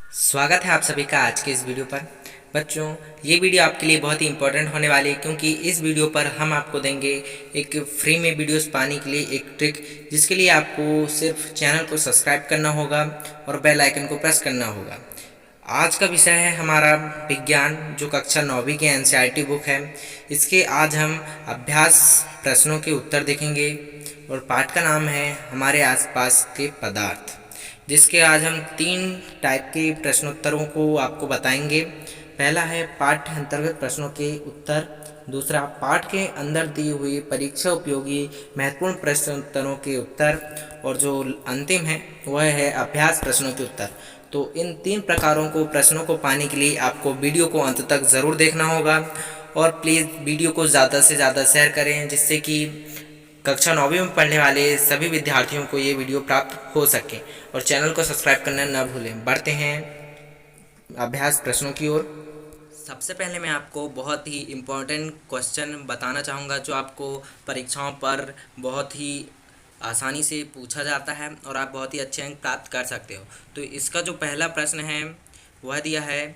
स्वागत है आप सभी का आज के इस वीडियो पर। बच्चों, ये वीडियो आपके लिए बहुत ही इंपॉर्टेंट होने वाली है, क्योंकि इस वीडियो पर हम आपको देंगे एक फ्री में वीडियोस पाने के लिए एक ट्रिक, जिसके लिए आपको सिर्फ चैनल को सब्सक्राइब करना होगा और बेल आइकन को प्रेस करना होगा। आज का विषय है हमारा विज्ञान, जो कक्षा 9वीं की एनसीईआरटी बुक है। इसके आज हम अभ्यास प्रश्नों के उत्तर देखेंगे और पाठ का नाम है हमारे आसपास के पदार्थ, जिसके आज हम 3 टाइप के प्रश्नोत्तरों को आपको बताएंगे। पहला है पाठ्य अंतर्गत प्रश्नों के उत्तर, दूसरा पाठ के अंदर दी हुई परीक्षा उपयोगी महत्वपूर्ण प्रश्नोत्तरों के उत्तर, और जो अंतिम है वह है अभ्यास प्रश्नों के उत्तर। तो इन 3 प्रकारों को प्रश्नों को पाने के लिए आपको वीडियो को अंत तक ज़रूर देखना होगा, और प्लीज़ वीडियो को ज़्यादा से ज़्यादा शेयर करें, जिससे कि कक्षा 9वीं में पढ़ने वाले सभी विद्यार्थियों को ये वीडियो प्राप्त हो सके। और चैनल को सब्सक्राइब करना न भूलें। बढ़ते हैं अभ्यास प्रश्नों की ओर। सबसे पहले मैं आपको बहुत ही इम्पोर्टेंट क्वेश्चन बताना चाहूँगा, जो आपको परीक्षाओं पर बहुत ही आसानी से पूछा जाता है और आप बहुत ही अच्छे अंक प्राप्त कर सकते हो। तो इसका जो पहला प्रश्न है वह दिया है,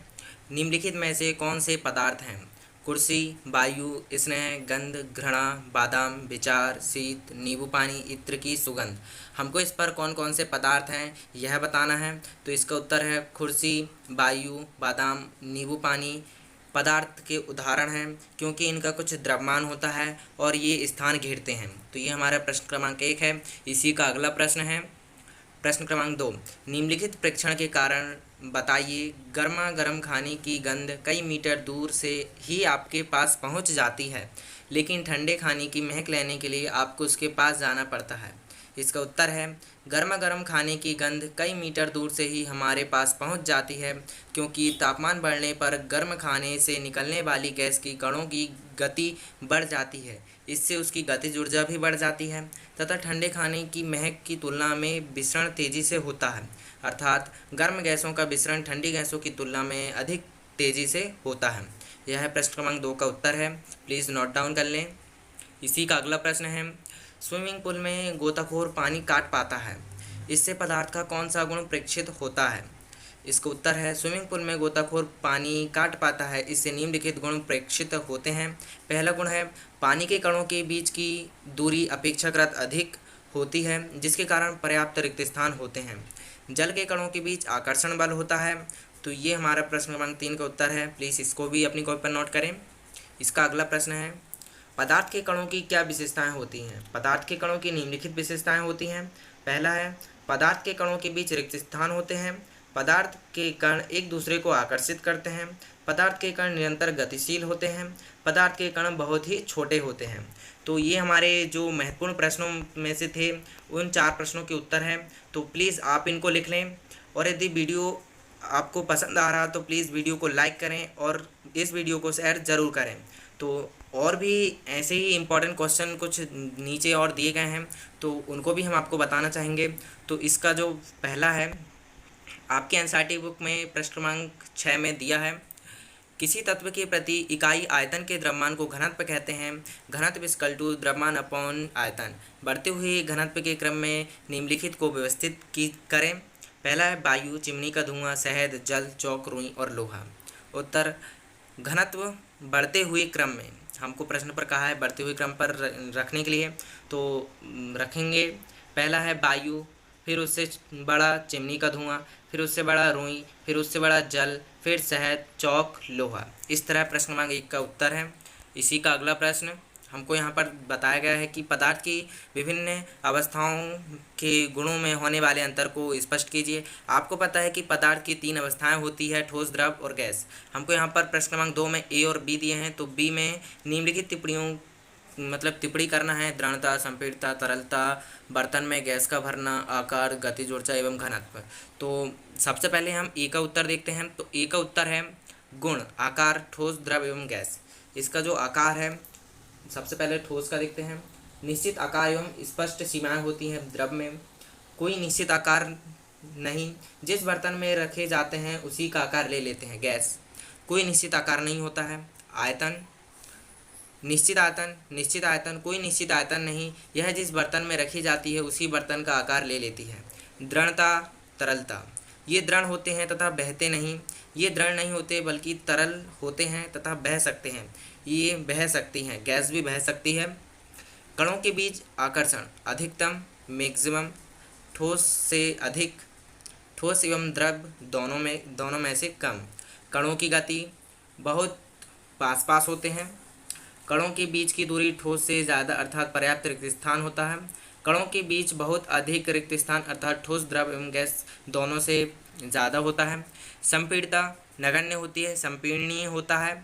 निम्नलिखित में से कौन से पदार्थ हैं? कुर्सी, वायु, स्नेह, गंध, घृणा, बादाम, विचार, शीत, नींबू पानी, इत्र की सुगंध। हमको इस पर कौन कौन से पदार्थ हैं यह बताना है। तो इसका उत्तर है कुर्सी, वायु, बादाम, नींबू पानी पदार्थ के उदाहरण हैं, क्योंकि इनका कुछ द्रव्यमान होता है और ये स्थान घेरते हैं। तो ये हमारा प्रश्न क्रमांक 1 है। इसी का अगला प्रश्न है प्रश्न क्रमांक 2, निम्नलिखित प्रेक्षण के कारण बताइए। गर्मा गर्म खाने की गंध कई मीटर दूर से ही आपके पास पहुंच जाती है, लेकिन ठंडे खाने की महक लेने के लिए आपको उसके पास जाना पड़ता है। इसका उत्तर है, गर्मा गर्म खाने की गंध कई मीटर दूर से ही हमारे पास पहुंच जाती है, क्योंकि तापमान बढ़ने पर गर्म खाने से निकलने वाली गैस की कणों की गति बढ़ जाती है। इससे उसकी गतिज ऊर्जा भी बढ़ जाती है, तथा ठंडे खाने की महक की तुलना में विसरण तेज़ी से होता है। अर्थात गर्म गैसों का विसरण ठंडी गैसों की तुलना में अधिक तेज़ी से होता है। यह प्रश्न क्रमांक 2 का उत्तर है। प्लीज़ नोट डाउन कर लें। इसी का अगला प्रश्न है, स्विमिंग पूल में गोताखोर पानी काट पाता है, इससे पदार्थ का कौन सा गुण प्रेक्षित होता है? इसका उत्तर है, स्विमिंग पूल में गोताखोर पानी काट पाता है, इससे निम्नलिखित गुण प्रेक्षित होते हैं। पहला गुण है, पानी के कणों के बीच की दूरी अपेक्षाकृत अधिक होती है, जिसके कारण पर्याप्त रिक्त स्थान होते हैं। जल के कणों के बीच आकर्षण बल होता है। तो ये हमारा प्रश्न क्रमांक 3 का उत्तर है। प्लीज़ इसको भी अपनी कॉपी पर नोट करें। इसका अगला प्रश्न है, पदार्थ के कणों की क्या विशेषताएं होती हैं? पदार्थ के कणों की निम्नलिखित विशेषताएं होती हैं। पहला है, पदार्थ के कणों के बीच रिक्त स्थान होते हैं। पदार्थ के कण एक दूसरे को आकर्षित करते हैं। पदार्थ के कण निरंतर गतिशील होते हैं। पदार्थ के कण बहुत ही छोटे होते हैं। तो ये हमारे जो महत्वपूर्ण प्रश्नों में से थे, उन 4 प्रश्नों के उत्तर हैं। तो प्लीज़ आप इनको लिख लें, और यदि वीडियो आपको पसंद आ रहा तो प्लीज़ वीडियो को लाइक करें और इस वीडियो को शेयर ज़रूर करें। तो और भी ऐसे ही इम्पोर्टेंट क्वेश्चन कुछ नीचे और दिए गए हैं, तो उनको भी हम आपको बताना चाहेंगे। तो इसका जो पहला है, आपके एनसीईआरटी बुक में प्रश्न क्रमांक 6 में दिया है, किसी तत्व के प्रति इकाई आयतन के द्रव्यमान को घनत्व कहते हैं। घनत्व इक्वल टू द्रव्यमान अपॉन आयतन। बढ़ते हुए घनत्व के क्रम में निम्नलिखित को व्यवस्थित की करें। पहला है वायु, चिमनी का धुआं, शहद, जल, चौक, रुई और लोहा। उत्तर, घनत्व बढ़ते हुए क्रम में, हमको प्रश्न पर कहा है बढ़ते हुए क्रम पर रखने के लिए, तो रखेंगे। पहला है वायु, फिर उससे बड़ा चिमनी का धुआं, फिर उससे बड़ा रुई, फिर उससे बड़ा जल, फिर शहद, चौक, लोहा। इस तरह प्रश्न क्रमांक 1 का उत्तर है। इसी का अगला प्रश्न, हमको यहाँ पर बताया गया है कि पदार्थ की विभिन्न अवस्थाओं के गुणों में होने वाले अंतर को स्पष्ट कीजिए। आपको पता है कि पदार्थ की 3 अवस्थाएं होती है, ठोस, द्रव और गैस। हमको यहाँ पर प्रश्न क्रमांक 2 में ए और बी दिए हैं, तो बी में निम्नलिखित टिप्पणियों टिप्पणी करना है। दृढ़ता, संपीड़ितता, तरलता, बर्तन में गैस का भरना, आकार, गतिज ऊर्जा एवं घनत्व। तो सबसे पहले हम ए का उत्तर देखते हैं। तो ए का उत्तर है गुण, आकार, ठोस, द्रव एवं गैस। इसका जो आकार है, सबसे पहले ठोस का देखते हैं। निश्चित आकार एवं स्पष्ट सीमाएं होती हैं। द्रव में कोई निश्चित आकार नहीं, जिस बर्तन में रखे जाते हैं उसी का आकार ले लेते हैं। गैस, कोई निश्चित आकार नहीं होता है। आयतन, निश्चित आयतन कोई निश्चित आयतन नहीं, यह जिस बर्तन में रखी जाती है उसी बर्तन का आकार ले लेती है। दृढ़ता, तरलता, ये दृढ़ होते हैं तथा बहते नहीं। ये दृढ़ नहीं होते बल्कि तरल होते हैं तथा बह सकते हैं। ये बह सकती हैं, गैस भी बह सकती है। कणों के बीच आकर्षण अधिकतम, मैक्सिमम, ठोस से अधिक, ठोस एवं द्रव दोनों में से कम। कणों की गति बहुत पास पास होते हैं। कणों के बीच की दूरी ठोस से ज़्यादा अर्थात पर्याप्त रिक्त स्थान होता है। कणों के बीच बहुत अधिक रिक्त स्थान अर्थात ठोस, द्रव एवं गैस दोनों से ज़्यादा होता है। संपीड़ितता नगण्य होती है, संपीड़नीय होता है,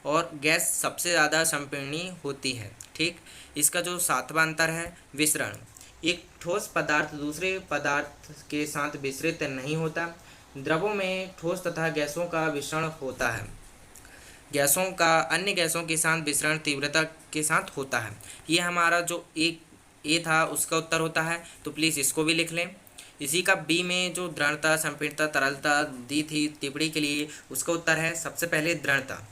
और गैस सबसे ज़्यादा संपीड़नीय होती है। ठीक, इसका जो सातवां अंतर है विसरण। एक ठोस पदार्थ दूसरे पदार्थ के साथ विसरित नहीं होता। द्रवों में ठोस तथा गैसों का मिश्रण होता है। गैसों का अन्य गैसों के साथ विसरण तीव्रता के साथ होता है। ये हमारा जो एक ए था उसका उत्तर होता है, तो प्लीज़ इसको भी लिख लें। इसी का बी में जो दृढ़ता, संपीड़ितता, तरलता दी थी टिप्पणी के लिए, उसका उत्तर है सबसे पहले दृढ़ता।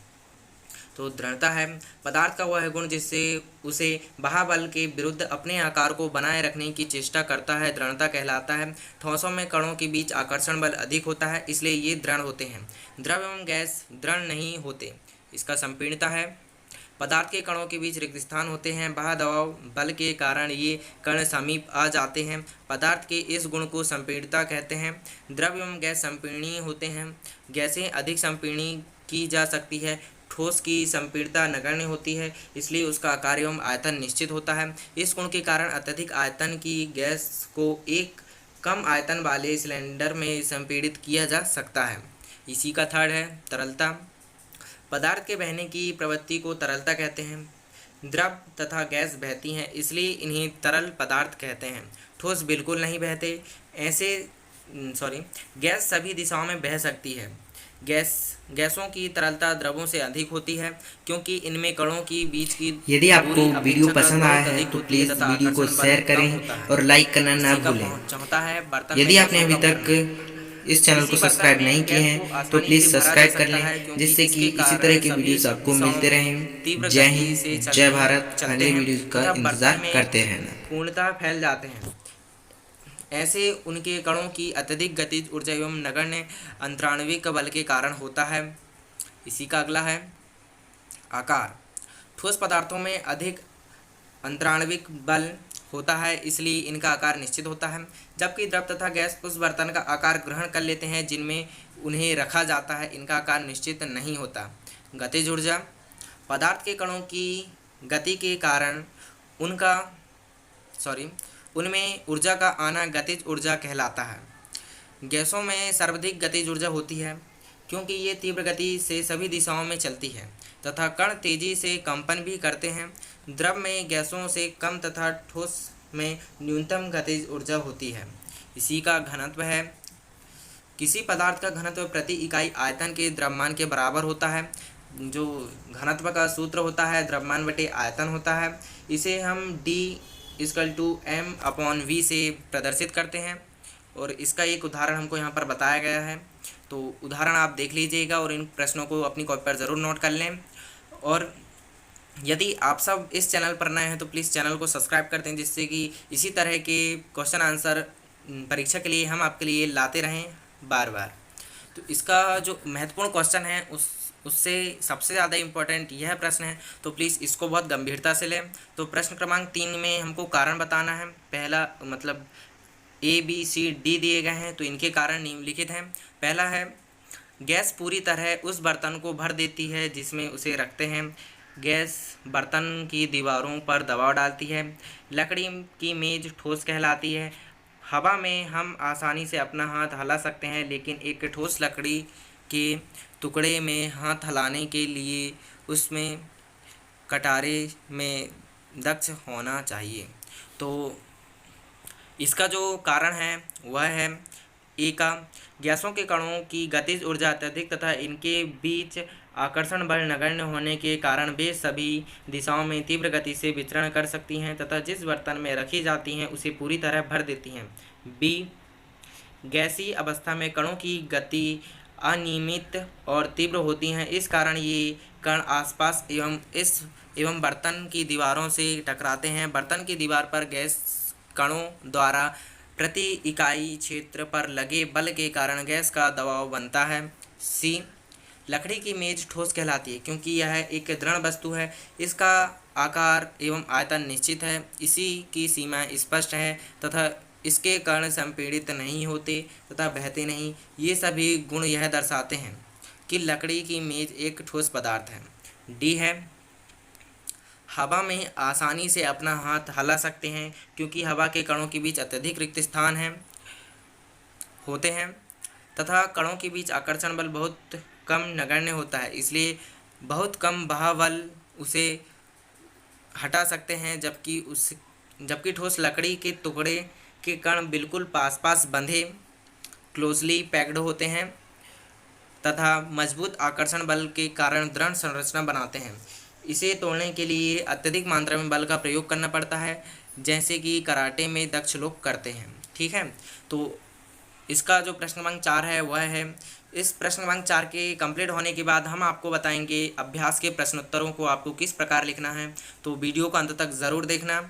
तो दृढ़ता है पदार्थ का वह गुण जिससे उसे महाबल के विरुद्ध अपने आकार को बनाए रखने की चेष्टा करता है, दृढ़ता कहलाता है। ठोसों में कणों के बीच आकर्षण बल अधिक होता है, इसलिए ये दृढ़ होते हैं। द्रव एवं गैस दृढ़ नहीं होते, इसका संपीड़ितता है। पदार्थ के कणों के बीच रिक्त स्थान होते हैं, बाह्य दबाव बल के कारण ये कण समीप आ जाते हैं। पदार्थ के इस गुण को संपीड़ितता कहते हैं। द्रव एवं गैस संपीड़नीय होते हैं, गैसें अधिक संपीड़नीय की जा सकती है। ठोस की संपीड़ितता नगण्य होती है, इसलिए उसका आकार एवं आयतन निश्चित होता है। इस गुण के कारण अत्यधिक आयतन की गैस को एक कम आयतन वाले सिलेंडर में संपीड़ित किया जा सकता है। इसी का थर्ड है तरलता। पदार्थ के बहने की प्रवृत्ति को तरलता कहते हैं। द्रव तथा गैस बहती हैं, इसलिए इन्हें तरल पदार्थ कहते हैं। ठोस बिल्कुल नहीं बहते, गैस सभी दिशाओं में बह सकती है। गैसों की तरलता द्रवों से अधिक होती है, क्योंकि इनमें कणों की बीच की यदि आपको वीडियो पसंद आया है तो प्लीज़ वीडियो को शेयर करें और लाइक करना ना भूलें। यदि आपने अभी तक इस चैनल को सब्सक्राइब नहीं किए हैं तो प्लीज़ सब्सक्राइब कर लें, जिससे कि इसी तरह के वीडियोस आपको मिलते रहें। जय हिंद, जय भारत। अगले वीडियो का इंतज़ार करते रहना। पूर्णतः फैल जाते हैं। ऐसे उनके कणों की अत्यधिक गतिज ऊर्जा एवं नगण्य अंतराणविक बल के कारण होता है। इसी का अगला है आकार। ठोस पदार्थों में अधिक अंतराणविक बल होता है, इसलिए इनका आकार निश्चित होता है, जबकि द्रव तथा गैस उस बर्तन का आकार ग्रहण कर लेते हैं जिनमें उन्हें रखा जाता है, इनका आकार निश्चित नहीं होता। गतिज ऊर्जा। पदार्थ के कणों की गति के कारण उनमें ऊर्जा का आना गतिज ऊर्जा कहलाता है। गैसों में सर्वाधिक गतिज ऊर्जा होती है, क्योंकि ये तीव्र गति से सभी दिशाओं में चलती है तथा कण तेजी से कंपन भी करते हैं। द्रव में गैसों से कम तथा ठोस में न्यूनतम गतिज ऊर्जा होती है। इसी का घनत्व है। किसी पदार्थ का घनत्व प्रति इकाई आयतन के द्रव्यमान के बराबर होता है। जो घनत्व का सूत्र होता है द्रव्यमान बटे आयतन होता है। इसे हम D=m/v से प्रदर्शित करते हैं, और इसका एक उदाहरण हमको यहाँ पर बताया गया है। तो उदाहरण आप देख लीजिएगा और इन प्रश्नों को अपनी कॉपी पर ज़रूर नोट कर लें। और यदि आप सब इस चैनल पर नए हैं तो प्लीज़ चैनल को सब्सक्राइब कर दें, जिससे कि इसी तरह के क्वेश्चन आंसर परीक्षा के लिए हम आपके लिए लाते रहें बार बार। तो इसका जो महत्वपूर्ण क्वेश्चन है उससे सबसे ज़्यादा इम्पोर्टेंट यह प्रश्न है, तो प्लीज़ इसको बहुत गंभीरता से लें। तो प्रश्न क्रमांक 3 में हमको कारण बताना है। पहला मतलब ABCD दिए गए हैं, तो इनके कारण निम्नलिखित हैं। पहला है गैस पूरी तरह उस बर्तन को भर देती है जिसमें उसे रखते हैं। गैस बर्तन की दीवारों पर दबाव डालती है। लकड़ी की मेज़ ठोस कहलाती है। हवा में हम आसानी से अपना हाथ हिला सकते हैं, लेकिन एक ठोस लकड़ी के टुकड़े में हाथ हिलाने के लिए उसमें कटारे में दक्ष होना चाहिए। तो इसका जो कारण है वह है ए का गैसों के कणों की गतिज ऊर्जा अत्यधिक तथा इनके बीच आकर्षण बल नगण्य होने के कारण वे सभी दिशाओं में तीव्र गति से विचरण कर सकती हैं तथा जिस बर्तन में रखी जाती हैं उसे पूरी तरह भर देती हैं। बी गैसीय अवस्था में कणों की गति अनियमित और तीव्र होती हैं, इस कारण ये कण आसपास एवं बर्तन की दीवारों से टकराते हैं। बर्तन की दीवार पर गैस कणों द्वारा प्रति इकाई क्षेत्र पर लगे बल के कारण गैस का दबाव बनता है। सी, लकड़ी की मेज ठोस कहलाती है क्योंकि यह एक दृढ़ वस्तु है, इसका आकार एवं आयतन निश्चित है, इसी की सीमाएं स्पष्ट है तथा इसके कण संपीड़ित नहीं होते तथा बहते नहीं। ये सभी गुण यह दर्शाते हैं कि लकड़ी की मेज एक ठोस पदार्थ है। डी है, हवा में आसानी से अपना हाथ हिला सकते हैं क्योंकि हवा के कणों के बीच अत्यधिक रिक्त स्थान होते हैं तथा कणों के बीच आकर्षण बल बहुत कम नगण्य होता है, इसलिए बहुत कम बल उसे हटा सकते हैं, जबकि ठोस लकड़ी के टुकड़े के कण बिल्कुल पास पास बंधे क्लोजली पैक्ड होते हैं तथा मजबूत आकर्षण बल के कारण दृढ़ संरचना बनाते हैं। इसे तोड़ने के लिए अत्यधिक मात्रा में बल का प्रयोग करना पड़ता है, जैसे कि कराटे में दक्ष लोग करते हैं। ठीक है, तो इसका जो प्रश्न क्रमांक 4 है वह है। इस प्रश्न क्रमांक 4 के कंप्लीट होने के बाद हम आपको बताएंगे अभ्यास के प्रश्नोत्तरों को आपको किस प्रकार लिखना है, तो वीडियो को अंत तक ज़रूर देखना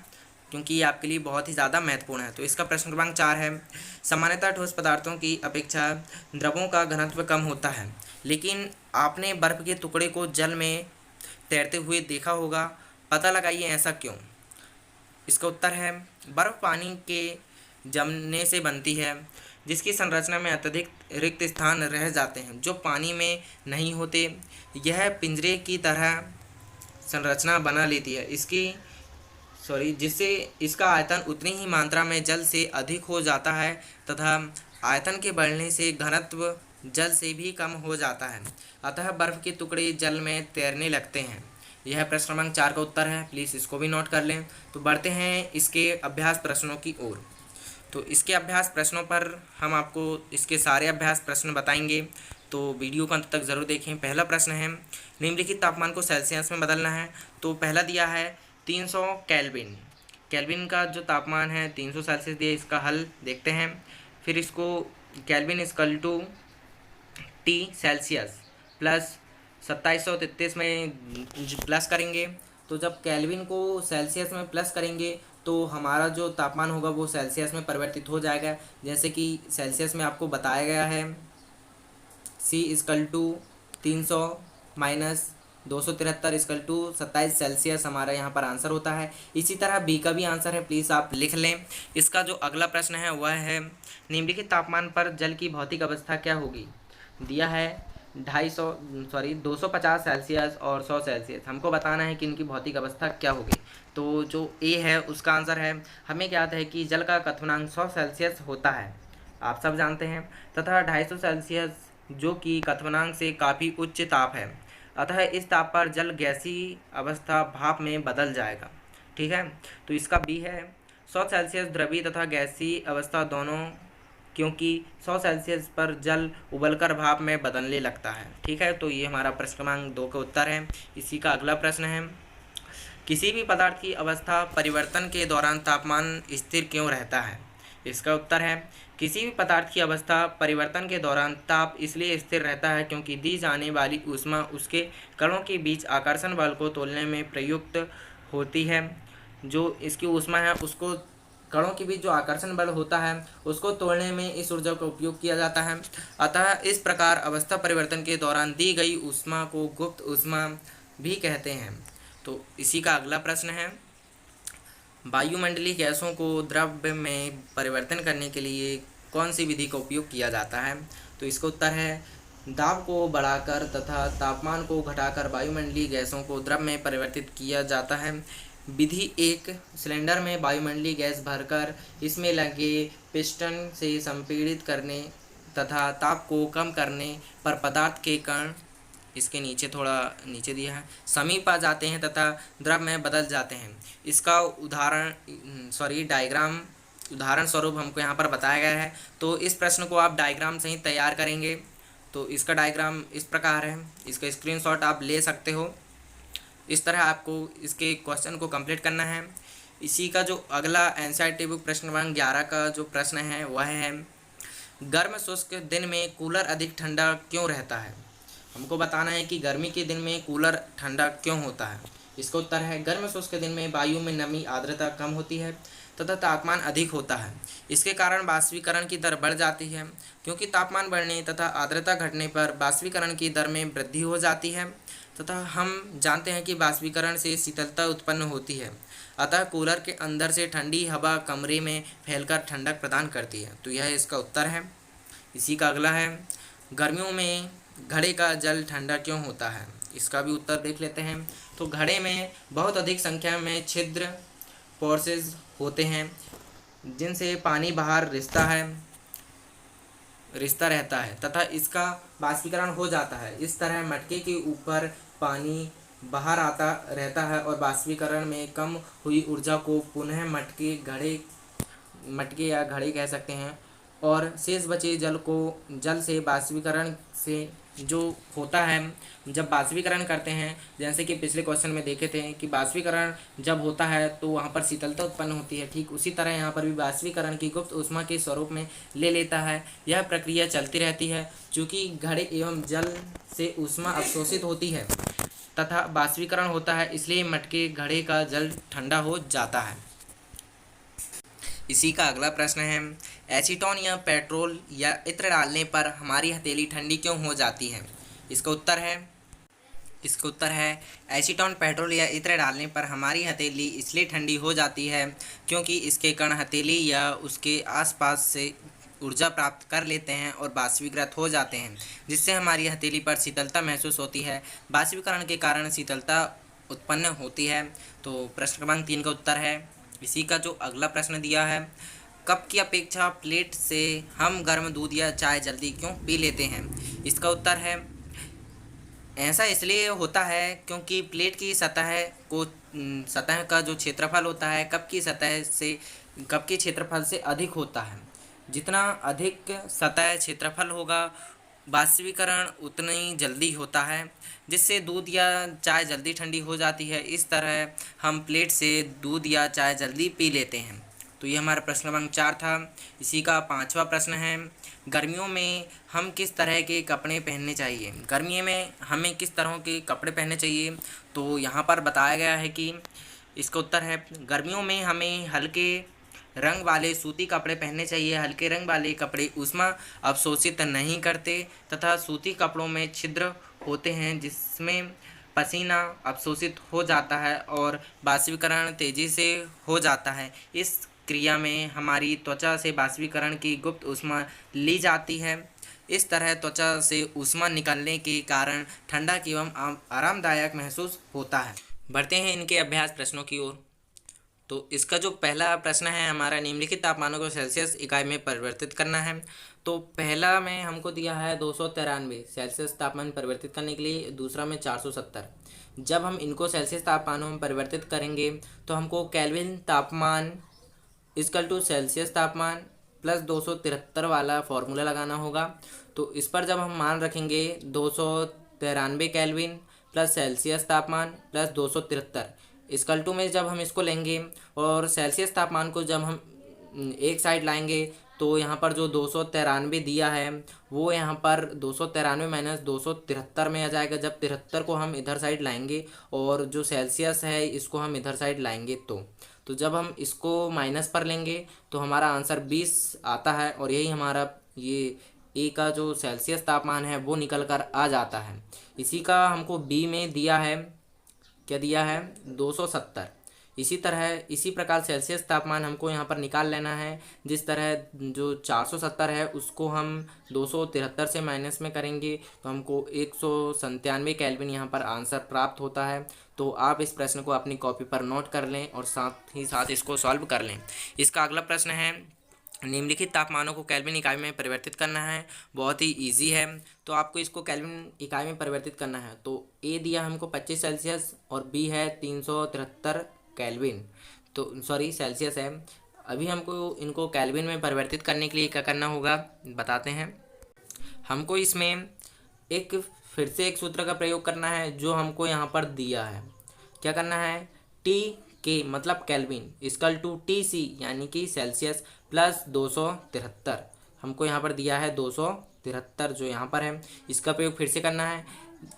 क्योंकि ये आपके लिए बहुत ही ज़्यादा महत्वपूर्ण है। तो इसका प्रश्न क्रमांक 4 है, सामान्यतः ठोस पदार्थों की अपेक्षा द्रवों का घनत्व कम होता है, लेकिन आपने बर्फ़ के टुकड़े को जल में तैरते हुए देखा होगा, पता लगाइए ऐसा क्यों। इसका उत्तर है, बर्फ़ पानी के जमने से बनती है जिसकी संरचना में अत्यधिक रिक्त स्थान रह जाते हैं जो पानी में नहीं होते। यह पिंजरे की तरह संरचना बना लेती है जिससे इसका आयतन उतनी ही मात्रा में जल से अधिक हो जाता है तथा आयतन के बढ़ने से घनत्व जल से भी कम हो जाता है, अतः बर्फ़ के टुकड़े जल में तैरने लगते हैं। यह प्रश्न क्रमांक 4 का उत्तर है, प्लीज़ इसको भी नोट कर लें। तो बढ़ते हैं इसके अभ्यास प्रश्नों की ओर। तो इसके अभ्यास प्रश्नों पर हम आपको इसके सारे अभ्यास प्रश्न बताएंगे, तो वीडियो को अंत तक ज़रूर देखें। पहला प्रश्न है, निम्नलिखित तापमान को सेल्सियस में बदलना है। तो पहला दिया है 300 केल्विन। केल्विन का जो तापमान है 300 सेल्सियस दिया, इसका हल देखते हैं। फिर इसको kelvin equal to T celsius plus 2733 में प्लस करेंगे। तो जब केल्विन को सेल्सियस में प्लस करेंगे तो हमारा जो तापमान होगा वो सेल्सियस में परिवर्तित हो जाएगा, जैसे कि सेल्सियस में आपको बताया गया है। C equal to 300 minus 273 equal to 27 celsius हमारा यहाँ पर आंसर होता है। इसी तरह B का भी आंसर है, प्लीज़ आप लिख लें। इसका जो अगला प्रश्न है वह है, निम्नलिखित तापमान पर जल की भौतिक अवस्था क्या होगी। दिया है 250 सेल्सियस और 100 सेल्सियस। हमको बताना है कि इनकी भौतिक अवस्था क्या होगी। तो जो ए है उसका आंसर है, हमें क्या आता है कि जल का क्वथनांक 100 सेल्सियस होता है, आप सब जानते हैं, तथा 250 सेल्सियस जो कि क्वथनांक से काफ़ी उच्च ताप है, अतः इस ताप पर जल गैसीय अवस्था भाप में बदल जाएगा। ठीक है, तो इसका बी है, 100 सेल्सियस द्रवीय तथा गैसीय अवस्था दोनों, क्योंकि 100 सेल्सियस पर जल उबलकर भाप में बदलने लगता है। ठीक है, तो ये हमारा प्रश्न क्रमांक 2 का उत्तर है। इसी का अगला प्रश्न है, किसी भी पदार्थ की अवस्था परिवर्तन के दौरान तापमान स्थिर क्यों रहता है। इसका उत्तर है, किसी भी पदार्थ की अवस्था परिवर्तन के दौरान ताप इसलिए स्थिर रहता है क्योंकि दी जाने वाली ऊष्मा उसके कणों के बीच आकर्षण बल को तोलने में प्रयुक्त होती है। जो इसकी ऊष्मा है उसको कणों के बीच जो आकर्षण बल होता है उसको तोड़ने में इस ऊर्जा का उपयोग किया जाता है, अतः इस प्रकार अवस्था परिवर्तन के दौरान दी गई ऊष्मा को गुप्त ऊष्मा भी कहते हैं। तो इसी का अगला प्रश्न है, वायुमंडलीय गैसों को द्रव्य में परिवर्तन करने के लिए कौन सी विधि का उपयोग किया जाता है। तो इसका उत्तर है, दाब को बढ़ाकर तथा तापमान को घटाकर वायुमंडलीय गैसों को द्रव में परिवर्तित किया जाता है। विधि एक, सिलेंडर में वायुमंडलीय गैस भरकर इसमें लगे पिस्टन से संपीड़ित करने तथा ताप को कम करने पर पदार्थ के कण, इसके नीचे थोड़ा नीचे दिया है, समीप आ जाते हैं तथा द्रव में बदल जाते हैं। इसका डायग्राम उदाहरण स्वरूप हमको यहाँ पर बताया गया है। तो इस प्रश्न को आप डायग्राम से ही तैयार करेंगे। तो इसका डायग्राम इस प्रकार है, इसका स्क्रीनशॉट आप ले सकते हो। इस तरह आपको इसके क्वेश्चन को कंप्लीट करना है। इसी का जो अगला एनसीईआरटी बुक प्रश्न क्रमांक 11 का जो प्रश्न है वह है, गर्म शुष्क दिन में कूलर अधिक ठंडा क्यों रहता है। हमको बताना है कि गर्मी के दिन में कूलर ठंडा क्यों होता है। इसका उत्तर है, गर्म शुष्क दिन में वायु में नमी आर्द्रता कम होती है तथा तापमान अधिक होता है। इसके कारण बाष्पीकरण की दर बढ़ जाती है, क्योंकि तापमान बढ़ने तथा आर्द्रता घटने पर बाष्पीकरण की दर में वृद्धि हो जाती है तथा हम जानते हैं कि बाष्पीकरण से शीतलता उत्पन्न होती है। अतः कूलर के अंदर से ठंडी हवा कमरे में फैलकर ठंडक प्रदान करती है। तो यह इसका उत्तर है। इसी का अगला है, गर्मियों में घड़े का जल ठंडा क्यों होता है? इसका भी उत्तर देख लेते हैं। तो घड़े में बहुत अधिक संख्या में छिद्र पोर्सेज होते हैं, जिनसे पानी बाहर रिश्ता रहता है तथा इसका बाष्पीकरण हो जाता है। इस तरह मटके के ऊपर पानी बाहर आता रहता है और बाष्पीकरण में कम हुई ऊर्जा को पुनः मटके या घड़े कह सकते हैं, और शेष बचे जल से बाष्पीकरण से जो होता है, जब बाष्पीकरण करते हैं, जैसे कि पिछले क्वेश्चन में देखे थे कि बाष्पीकरण जब होता है तो वहाँ पर शीतलता उत्पन्न होती है, ठीक उसी तरह यहाँ पर भी बाष्पीकरण की गुप्त ऊष्मा के स्वरूप में ले लेता है। यह प्रक्रिया चलती रहती है, चूँकि घड़े एवं जल से ऊष्मा अवशोषित होती है तथा बाष्पीकरण होता है, इसलिए मटके घड़े का जल ठंडा हो जाता है। इसी का अगला प्रश्न है, एसीटोन या पेट्रोल या इत्र डालने पर हमारी हथेली ठंडी क्यों हो जाती है? इसका उत्तर है एसीटोन, पेट्रोल या इत्र डालने पर हमारी हथेली इसलिए ठंडी हो जाती है क्योंकि इसके कण हथेली या उसके आसपास से ऊर्जा प्राप्त कर लेते हैं और बाष्पीकृत हो जाते हैं, जिससे हमारी हथेली पर शीतलता महसूस होती है। बाष्पीकरण के कारण शीतलता उत्पन्न होती है। तो प्रश्न क्रमांक 3 का उत्तर है। इसी का जो अगला प्रश्न दिया है, कप की अपेक्षा प्लेट से हम गर्म दूध या चाय जल्दी क्यों पी लेते हैं? इसका उत्तर है, ऐसा इसलिए होता है क्योंकि प्लेट की सतह का जो क्षेत्रफल होता है कप के क्षेत्रफल से अधिक होता है। जितना अधिक सतह क्षेत्रफल होगा, बाष्पीकरण उतनी जल्दी होता है, जिससे दूध या चाय जल्दी ठंडी हो जाती है। इस तरह हम प्लेट से दूध या चाय जल्दी पी लेते हैं। तो ये हमारा प्रश्न क्रमांक 4 था। इसी का 5वां प्रश्न है, गर्मियों में हम किस तरह के कपड़े पहनने चाहिए? गर्मियों में हमें किस तरह के कपड़े पहनने चाहिए? तो यहाँ पर बताया गया है कि इसका उत्तर है, गर्मियों में हमें हल्के रंग वाले सूती कपड़े पहनने चाहिए। हल्के रंग वाले कपड़े ऊष्मा अवशोषित नहीं करते तथा सूती कपड़ों में छिद्र होते हैं, जिसमें पसीना अवशोषित हो जाता है और बाष्पीकरण तेज़ी से हो जाता है। इस क्रिया में हमारी त्वचा से बाष्पीकरण की गुप्त ऊष्मा ली जाती है। इस तरह त्वचा से ऊष्मा निकलने के कारण ठंडा एवं आरामदायक महसूस होता है। बढ़ते हैं इनके अभ्यास प्रश्नों की ओर। तो इसका जो पहला प्रश्न है हमारा, निम्नलिखित तापमानों को सेल्सियस इकाई में परिवर्तित करना है। तो पहला में हमको दिया है 293 सेल्सियस तापमान परिवर्तित करने के लिए, दूसरा में 470। जब हम इनको सेल्सियस तापमानों में परिवर्तित करेंगे तो हमको केल्विन तापमान इक्वल टू सेल्सियस तापमान प्लस 273 वाला फॉर्मूला लगाना होगा। तो इस पर जब हम मान रखेंगे 293 केल्विन प्लस सेल्सियस तापमान प्लस 273 इक्वल टू में जब हम इसको लेंगे और सेल्सियस तापमान को जब हम एक साइड लाएंगे तो यहाँ पर जो 293 दिया है वो यहाँ पर 293 माइनस 273 में आ जाएगा। जब 73 को हम इधर साइड लाएंगे और जो सेल्सियस है इसको हम इधर साइड लाएंगे तो जब हम इसको माइनस पर लेंगे तो हमारा आंसर 20 आता है और यही हमारा ये ए का जो सेल्सियस तापमान है वो निकल कर आ जाता है। इसी का हमको बी में दिया है, क्या दिया है, 270। इसी प्रकार सेल्सियस तापमान हमको यहाँ पर निकाल लेना है। जिस तरह जो 470 है उसको हम 273 से माइनस में करेंगे तो हमको 197 केल्विन यहाँ पर आंसर प्राप्त होता है। तो आप इस प्रश्न को अपनी कॉपी पर नोट कर लें और साथ ही साथ इसको सॉल्व कर लें। इसका अगला प्रश्न है, निम्नलिखित तापमानों को केल्विन इकाई में परिवर्तित करना है। बहुत ही इजी है, तो आपको इसको केल्विन इकाई में परिवर्तित करना है। तो ए दिया हमको 25 सेल्सियस और बी है 373 केल्विन, तो सॉरी सेल्सियस है। अभी हमको इनको केल्विन में परिवर्तित करने के लिए क्या करना होगा बताते हैं। हमको इसमें फिर से एक सूत्र का प्रयोग करना है जो हमको यहाँ पर दिया है। क्या करना है, टी के मतलब kelvin equal to T C यानी कि सेल्सियस प्लस 273 हमको यहाँ पर दिया है 273 जो यहाँ पर है, इसका प्रयोग फिर से करना है।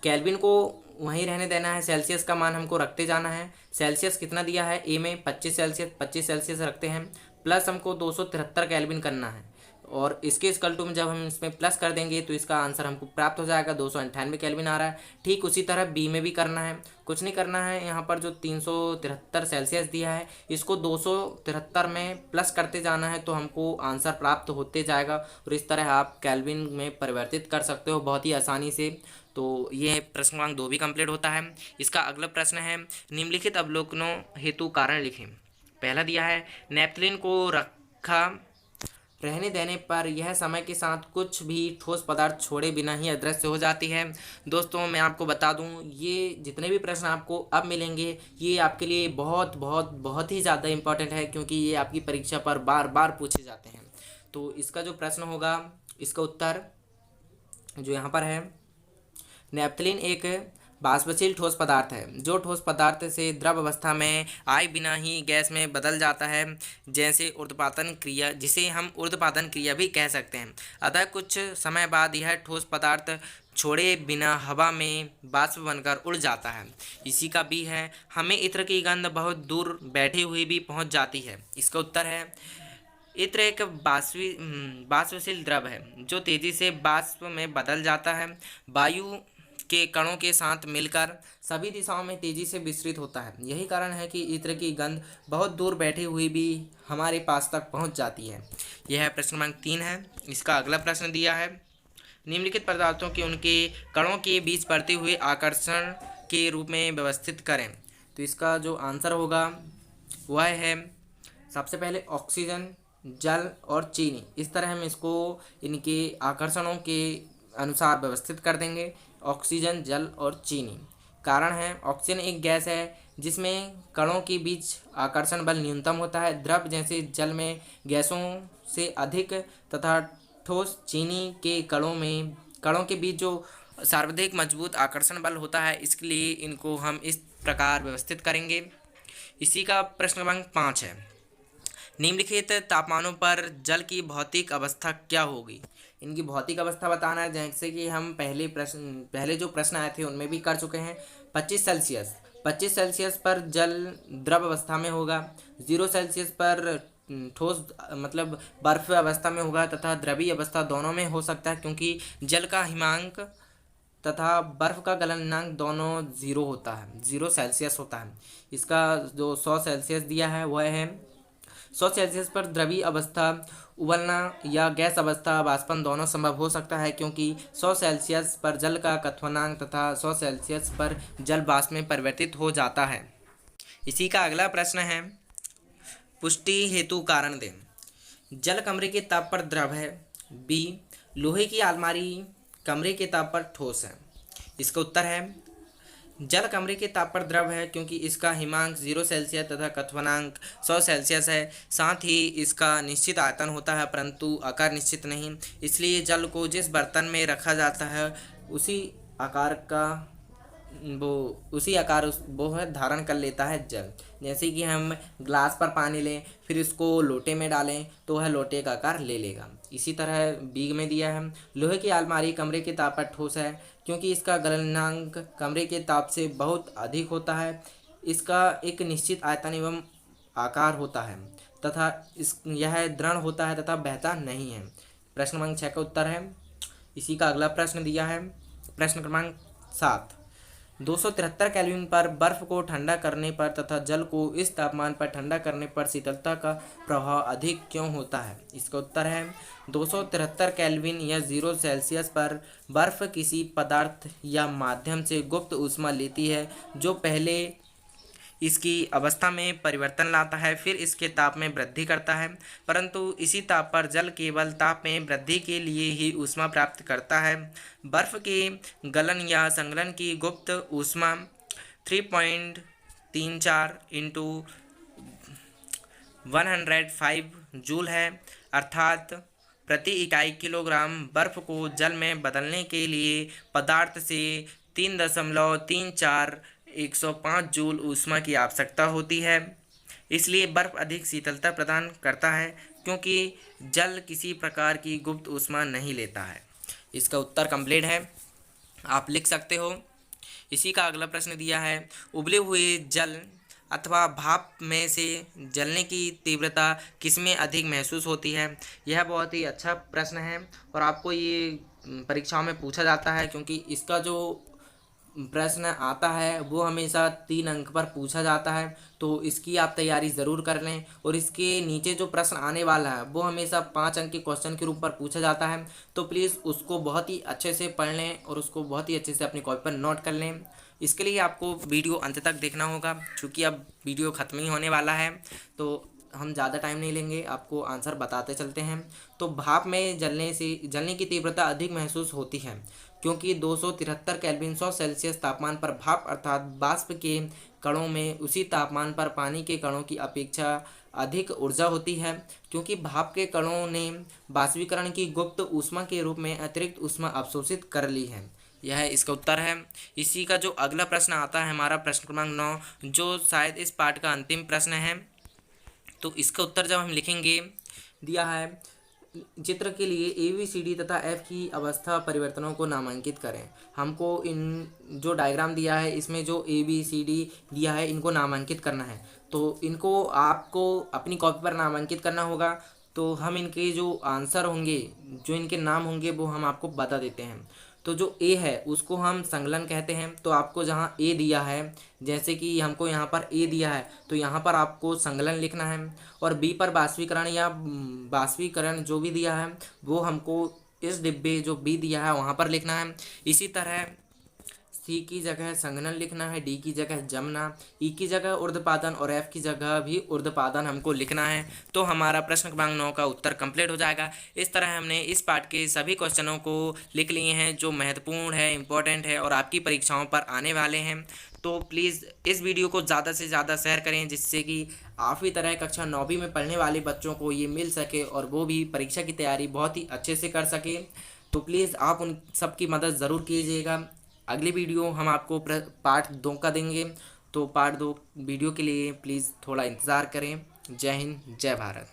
केल्विन को वहीं रहने देना है। सेल्सियस का मान हमको रखते जाना है। सेल्सियस कितना दिया है ए में 25 सेल्सियस, 25 सेल्सियस रखते हैं, प्लस हमको 273 केल्विन करना है और इसके इक्वल टू में जब हम इसमें प्लस कर देंगे तो इसका आंसर हमको प्राप्त हो जाएगा 298 केल्विन आ रहा है। ठीक उसी तरह बी में भी करना है, कुछ नहीं करना है। यहाँ पर जो 373 सेल्सियस दिया है इसको 273 में प्लस करते जाना है तो हमको आंसर प्राप्त होते जाएगा और इस तरह आप केल्विन में परिवर्तित कर सकते हो बहुत ही आसानी से। तो ये प्रश्न क्रमांक 2 भी कंप्लीट होता है। इसका अगला प्रश्न है निम्नलिखित अवलोकनों हेतु कारण लिखें। पहला दिया है नेपथलीन को रखा रहने देने पर यह समय के साथ कुछ भी ठोस पदार्थ छोड़े बिना ही अदृश्य हो जाती है। दोस्तों मैं आपको बता दूं ये जितने भी प्रश्न आपको अब मिलेंगे ये आपके लिए बहुत बहुत बहुत ही ज़्यादा इम्पोर्टेंट है क्योंकि ये आपकी परीक्षा पर बार बार पूछे जाते हैं। तो इसका जो प्रश्न होगा इसका उत्तर जो यहाँ पर है, नेपथलीन एक बाष्पशील ठोस पदार्थ है जो ठोस पदार्थ से द्रव अवस्था में आए बिना ही गैस में बदल जाता है, जैसे ऊर्ध्वपातन क्रिया, जिसे हम ऊर्ध्वपातन क्रिया भी कह सकते हैं। अतः कुछ समय बाद यह ठोस पदार्थ छोड़े बिना हवा में बाष्प बनकर उड़ जाता है। इसी का भी है हमें इत्र की गंध बहुत दूर बैठे हुए भी पहुंच जाती है। इसका उत्तर है इत्र एक बाष्पशील द्रव है जो तेजी से बाष्प में बदल जाता है, वायु के कणों के साथ मिलकर सभी दिशाओं में तेजी से विस्तृत होता है। यही कारण है कि इत्र की गंध बहुत दूर बैठे हुए भी हमारे पास तक पहुंच जाती है। यह प्रश्न क्रमांक 3 है। इसका अगला प्रश्न दिया है निम्नलिखित पदार्थों के उनके कणों के बीच बढ़ते हुए आकर्षण के रूप में व्यवस्थित करें। तो इसका जो आंसर होगा वह है सबसे पहले ऑक्सीजन, जल और चीनी। इस तरह हम इसको इनके आकर्षणों के अनुसार व्यवस्थित कर देंगे, ऑक्सीजन, जल और चीनी। कारण है ऑक्सीजन एक गैस है जिसमें कणों के बीच आकर्षण बल न्यूनतम होता है, द्रव जैसे जल में गैसों से अधिक, तथा ठोस चीनी के कणों के बीच जो सर्वाधिक मजबूत आकर्षण बल होता है, इसके लिए इनको हम इस प्रकार व्यवस्थित करेंगे। इसी का प्रश्न क्रमांक 5 है निम्नलिखित तापमानों पर जल की भौतिक अवस्था क्या होगी। इनकी भौतिक अवस्था बताना है, जैसे कि हम पहले जो प्रश्न आए थे उनमें भी कर चुके हैं। 25 सेल्सियस पर जल द्रव अवस्था में होगा, 0 सेल्सियस पर ठोस मतलब बर्फ अवस्था में होगा तथा द्रवीय अवस्था दोनों में हो सकता है क्योंकि जल का हिमांक तथा बर्फ का गलनांक दोनों 0 होता है, 0 सेल्सियस होता है। इसका जो 100 सेल्सियस दिया है वह है 100 सेल्सियस पर द्रवीय अवस्था उबलना या गैस अवस्था वाष्पन दोनों संभव हो सकता है क्योंकि 100 सेल्सियस पर जल का क्वथनांक तथा 100 सेल्सियस पर जल वाष्प में परिवर्तित हो जाता है। इसी का अगला प्रश्न है पुष्टि हेतु कारण दें। जल कमरे के ताप पर द्रव है, बी लोहे की अलमारी कमरे के ताप पर ठोस है। इसका उत्तर है जल कमरे के ताप पर द्रव है क्योंकि इसका हिमांक 0 सेल्सियस तथा क्वथनांक 100 सेल्सियस है। साथ ही इसका निश्चित आयतन होता है परंतु आकार निश्चित नहीं, इसलिए जल को जिस बर्तन में रखा जाता है उसी आकार वो है धारण कर लेता है जल। जैसे कि हम ग्लास पर पानी लें फिर इसको लोटे में डालें तो वह लोटे का आकार ले लेगा। इसी तरह बी में दिया है लोहे की अलमारी कमरे के ताप पर ठोस है क्योंकि इसका गलनांक कमरे के ताप से बहुत अधिक होता है, इसका एक निश्चित आयतन एवं आकार होता है तथा यह दृढ़ होता है तथा बहता नहीं है। प्रश्न क्रमांक 6 का उत्तर है। इसी का अगला प्रश्न दिया है प्रश्न क्रमांक 7 273 केल्विन पर बर्फ को ठंडा करने पर तथा जल को इस तापमान पर ठंडा करने पर शीतलता का प्रभाव अधिक क्यों होता है। इसका उत्तर है 273 केल्विन या 0 सेल्सियस पर बर्फ किसी पदार्थ या माध्यम से गुप्त ऊष्मा लेती है जो पहले इसकी अवस्था में परिवर्तन लाता है फिर इसके ताप में वृद्धि करता है, परंतु इसी ताप पर जल केवल ताप में वृद्धि के लिए ही ऊष्मा प्राप्त करता है। बर्फ के गलन या संगलन की गुप्त ऊष्मा 3.34 इंटू 105 जूल है, अर्थात प्रति इकाई किलोग्राम बर्फ को जल में बदलने के लिए पदार्थ से 3.34 105 जूल ऊष्मा की आवश्यकता होती है। इसलिए बर्फ अधिक शीतलता प्रदान करता है क्योंकि जल किसी प्रकार की गुप्त ऊष्मा नहीं लेता है। इसका उत्तर कंप्लीट है, आप लिख सकते हो। इसी का अगला प्रश्न दिया है, उबले हुए जल अथवा भाप में से जलने की तीव्रता किसमें अधिक महसूस होती है। यह बहुत ही अच्छा प्रश्न है और आपको ये परीक्षाओं में पूछा जाता है, क्योंकि इसका जो प्रश्न आता है वो हमेशा 3 अंक पर पूछा जाता है। तो इसकी आप तैयारी ज़रूर कर लें, और इसके नीचे जो प्रश्न आने वाला है वो हमेशा 5 अंक के क्वेश्चन के रूप पर पूछा जाता है। तो प्लीज़ उसको बहुत ही अच्छे से पढ़ लें और उसको बहुत ही अच्छे से अपनी कॉपी पर नोट कर लें। इसके लिए आपको वीडियो अंत तक देखना होगा, क्योंकि अब वीडियो ख़त्म ही होने वाला है। तो हम ज़्यादा टाइम नहीं लेंगे, आपको आंसर बताते चलते हैं। तो भाप में जलने की तीव्रता अधिक महसूस होती है, क्योंकि 273 केल्विन 100 सेल्सियस तापमान पर भाप अर्थात बाष्प के कणों में उसी तापमान पर पानी के कणों की अपेक्षा अधिक ऊर्जा होती है, क्योंकि भाप के कणों ने बाष्पीकरण की गुप्त ऊष्मा के रूप में अतिरिक्त ऊष्मा अवशोषित कर ली है। यह इसका उत्तर है। इसी का जो अगला प्रश्न आता है हमारा प्रश्न क्रमांक 9, जो शायद इस पाठ का अंतिम प्रश्न है। तो इसका उत्तर जब हम लिखेंगे, दिया है, चित्र के लिए ABCD तथा F की अवस्था परिवर्तनों को नामांकित करें। हमको इन जो डायग्राम दिया है इसमें जो ABCD दिया है इनको नामांकित करना है। तो इनको आपको अपनी कॉपी पर नामांकित करना होगा। तो हम इनके जो आंसर होंगे, जो इनके नाम होंगे वो हम आपको बता देते हैं। तो जो ए है उसको हम संकलन कहते हैं। तो आपको जहाँ ए दिया है, जैसे कि हमको यहाँ पर ए दिया है तो यहाँ पर आपको संकलन लिखना है, और बी पर बाष्पीकरण या बाष्पीकरण जो भी दिया है वो हमको इस डिब्बे जो बी दिया है वहाँ पर लिखना है। इसी तरह सी की जगह संघनन लिखना है, डी की जगह जमना, ई की जगह ऊर्ध्वपादन और एफ की जगह भी ऊर्ध्वपादन हमको लिखना है। तो हमारा प्रश्न क्रमांक 9 का उत्तर कंप्लीट हो जाएगा। इस तरह हमने इस पाठ के सभी क्वेश्चनों को लिख लिए हैं जो महत्वपूर्ण है, इंपॉर्टेंट है और आपकी परीक्षाओं पर आने वाले हैं। तो प्लीज़ इस वीडियो को ज़्यादा से ज़्यादा शेयर करें, जिससे कि आप ही तरह कक्षा 9वीं में पढ़ने वाले बच्चों को ये मिल सके और वो भी परीक्षा की तैयारी बहुत ही अच्छे से कर सके। तो प्लीज़ आप उन सब की मदद ज़रूर कीजिएगा। अगली वीडियो हम आपको पार्ट 2 का देंगे। तो पार्ट 2 वीडियो के लिए प्लीज़ थोड़ा इंतज़ार करें। जय हिंद, जय भारत।